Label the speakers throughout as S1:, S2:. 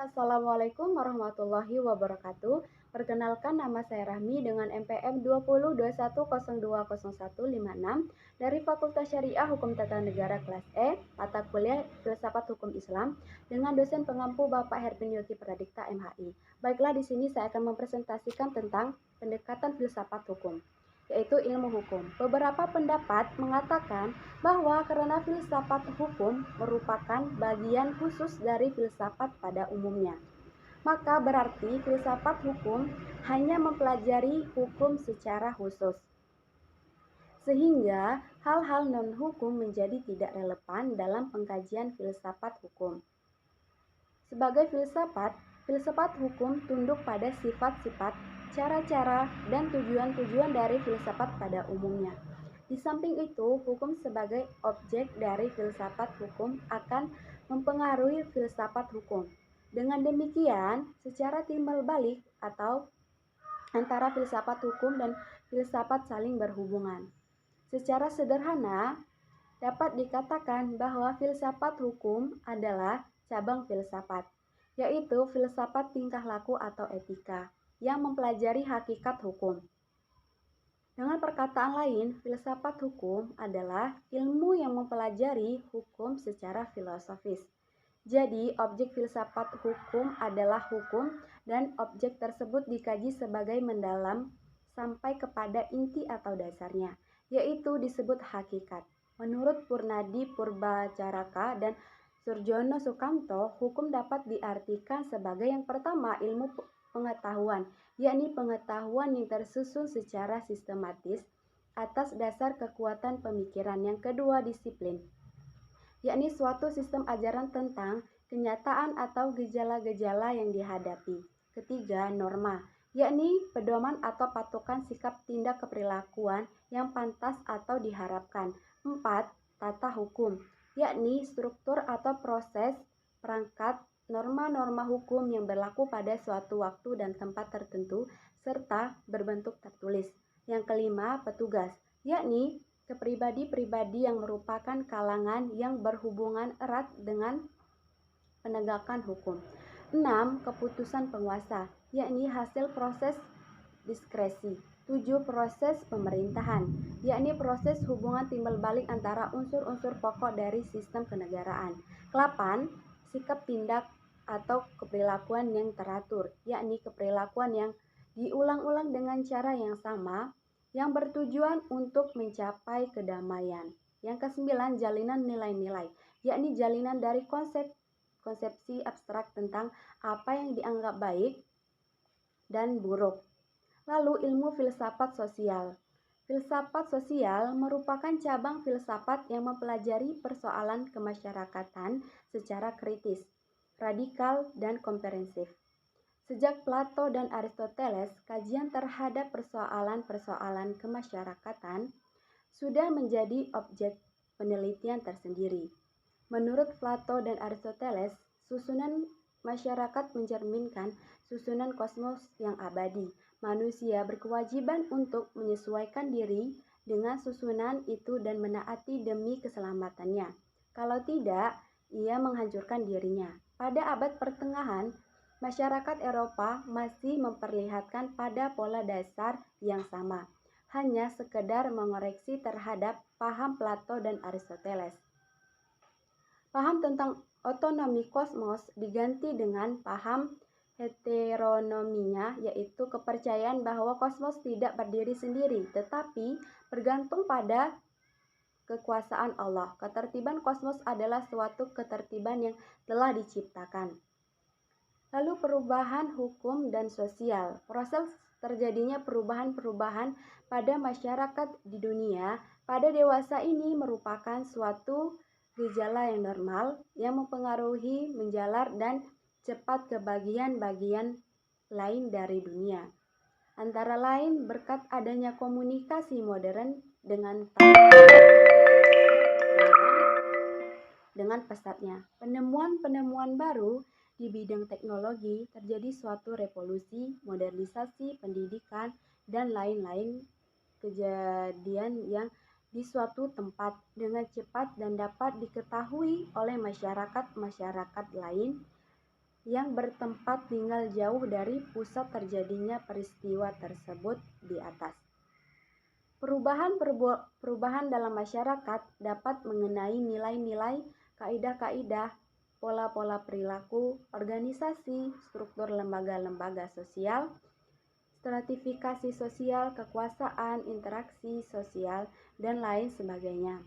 S1: Assalamualaikum warahmatullahi wabarakatuh. Perkenalkan, nama saya Rahmi dengan NPM 2021020156 dari Fakultas Syariah Hukum Tata Negara kelas E, mata kuliah Filsafat Hukum Islam dengan dosen pengampu Bapak Herpin Yogi Pradikta MHI. Baiklah, di sini saya akan mempresentasikan tentang pendekatan filsafat hukum, yaitu ilmu hukum. Beberapa pendapat mengatakan bahwa karena filsafat hukum merupakan bagian khusus dari filsafat pada umumnya, maka berarti filsafat hukum hanya mempelajari hukum secara khusus, sehingga hal-hal non-hukum menjadi tidak relevan dalam pengkajian filsafat hukum. Sebagai filsafat, filsafat hukum tunduk pada sifat-sifat, cara-cara, dan tujuan-tujuan dari filsafat pada umumnya. Di samping itu, hukum sebagai objek dari filsafat hukum akan mempengaruhi filsafat hukum. Dengan demikian, secara timbal balik atau antara filsafat hukum dan filsafat saling berhubungan. Secara sederhana, dapat dikatakan bahwa filsafat hukum adalah cabang filsafat, yaitu filsafat tingkah laku atau etika, yang mempelajari hakikat hukum. Dengan perkataan lain, filsafat hukum adalah ilmu yang mempelajari hukum secara filosofis. Jadi, objek filsafat hukum adalah hukum dan objek tersebut dikaji sebagai mendalam sampai kepada inti atau dasarnya, yaitu disebut hakikat. Menurut Purnadi Purbacaraka dan Surjono Sukamto, hukum dapat diartikan sebagai yang pertama ilmu pengetahuan, yakni pengetahuan yang tersusun secara sistematis atas dasar kekuatan pemikiran. Yang kedua, disiplin, yakni suatu sistem ajaran tentang kenyataan atau gejala-gejala yang dihadapi. Ketiga, norma, yakni pedoman atau patokan sikap tindak keperilakuan yang pantas atau diharapkan. Empat, tata hukum, yakni struktur atau proses perangkat norma-norma hukum yang berlaku pada suatu waktu dan tempat tertentu serta berbentuk tertulis. Yang kelima, petugas, yakni kepribadi-pribadi yang merupakan kalangan yang berhubungan erat dengan penegakan hukum. 6. Keputusan penguasa, yakni hasil proses diskresi. 7. Proses pemerintahan, yakni proses hubungan timbal balik antara unsur-unsur pokok dari sistem kenegaraan. 8. Sikap tindak atau keperilakuan yang teratur, yakni keperilakuan yang diulang-ulang dengan cara yang sama, yang bertujuan untuk mencapai kedamaian. Yang kesembilan, jalinan nilai-nilai, yakni jalinan dari konsepsi abstrak tentang apa yang dianggap baik dan buruk. Lalu ilmu filsafat sosial. Filsafat sosial merupakan cabang filsafat yang mempelajari persoalan kemasyarakatan secara kritis, radikal, dan komprehensif. Sejak Plato dan Aristoteles, kajian terhadap persoalan-persoalan kemasyarakatan sudah menjadi objek penelitian tersendiri. Menurut Plato dan Aristoteles, susunan masyarakat mencerminkan susunan kosmos yang abadi. Manusia berkewajiban untuk menyesuaikan diri dengan susunan itu dan menaati demi keselamatannya. Kalau tidak, ia menghancurkan dirinya. Pada abad pertengahan, masyarakat Eropa masih memperlihatkan pada pola dasar yang sama, hanya sekedar mengoreksi terhadap paham Plato dan Aristoteles. Paham tentang otonomi kosmos diganti dengan paham heteronominya, yaitu kepercayaan bahwa kosmos tidak berdiri sendiri, tetapi bergantung pada kekuasaan Allah. Ketertiban kosmos adalah suatu ketertiban yang telah diciptakan. Lalu perubahan hukum dan sosial. Proses terjadinya perubahan-perubahan pada masyarakat di dunia pada dewasa ini merupakan suatu gejala yang normal yang mempengaruhi menjalar dan cepat ke bagian-bagian lain dari dunia. Antara lain berkat adanya komunikasi modern dengan pesatnya penemuan-penemuan baru di bidang teknologi, terjadi suatu revolusi, modernisasi pendidikan, dan lain-lain kejadian yang di suatu tempat dengan cepat dan dapat diketahui oleh masyarakat lain yang bertempat tinggal jauh dari pusat terjadinya peristiwa tersebut di atas. Perubahan dalam masyarakat dapat mengenai nilai-nilai, kaidah-kaidah, pola-pola perilaku, organisasi, struktur lembaga-lembaga sosial, stratifikasi sosial, kekuasaan, interaksi sosial, dan lain sebagainya.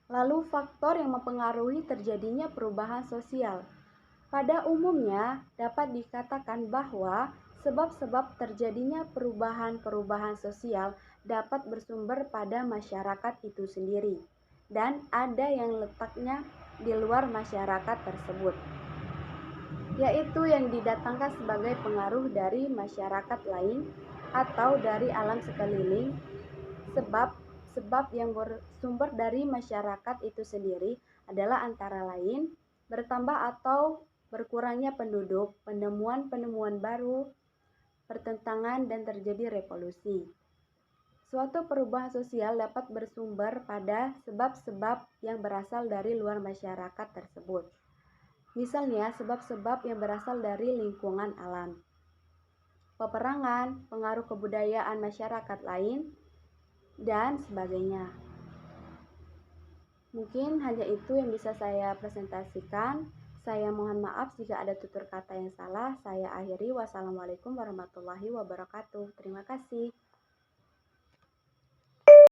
S1: Lalu faktor yang mempengaruhi terjadinya perubahan sosial. Pada umumnya dapat dikatakan bahwa sebab-sebab terjadinya perubahan-perubahan sosial dapat bersumber pada masyarakat itu sendiri, dan ada yang letaknya di luar masyarakat tersebut, yaitu yang didatangkan sebagai pengaruh dari masyarakat lain atau dari alam sekeliling. Sebab yang bersumber dari masyarakat itu sendiri adalah antara lain bertambah atau berkurangnya penduduk, penemuan-penemuan baru, pertentangan, dan terjadi revolusi. Suatu perubahan sosial dapat bersumber pada sebab-sebab yang berasal dari luar masyarakat tersebut. Misalnya, sebab-sebab yang berasal dari lingkungan alam, peperangan, pengaruh kebudayaan masyarakat lain, dan sebagainya. Mungkin hanya itu yang bisa saya presentasikan. Saya mohon maaf jika ada tutur kata yang salah. Saya akhiri. Wassalamualaikum warahmatullahi wabarakatuh. Terima kasih.